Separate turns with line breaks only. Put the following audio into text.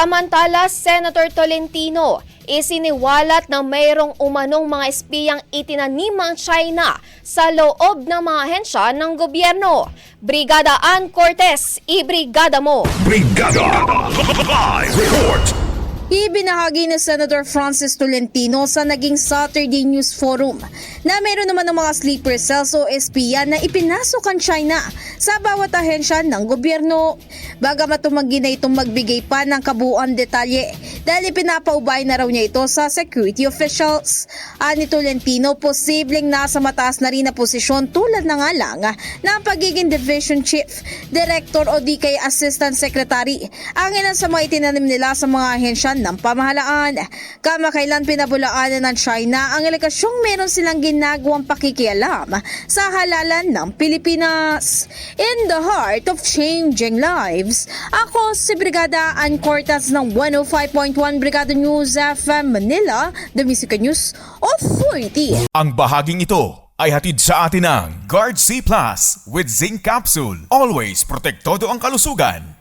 Samantala, Senator Tolentino, isiniwalat na mayroong umanong mga espiyang itinanim ang China sa loob ng mga ahensya ng gobyerno. Brigada Ann Cortez, ibrigada mo!
Brigada Live Report!
Ibinahagi ni Senator Francis Tolentino sa naging Saturday News Forum na mayroon naman ng mga sleeper cells o espiya na ipinasok ang China sa bawat ahensya ng gobyerno. Bagamat tumanggi na itong magbigay pa ng kabuuan detalye dahil ipinapaubay na raw niya ito sa security officials. Ani Tolentino, posibleng nasa mataas na rin na posisyon tulad na nga lang ng pagiging division chief, director o di kay assistant secretary ang ilan sa mga itinanim nila sa mga ahensya ng pamahalaan. Kamakailan pinabulaanan ng China ang alekasyong meron silang ginagawang pakikialam sa halalan ng Pilipinas. In the heart of changing lives, ako si Brigada Ann Cortez ng 105.1 Brigada News FM Manila, the Music News Authority.
Ang bahaging ito ay hatid sa atin ng Guard C Plus with Zinc Capsule. Always protektado ang kalusugan.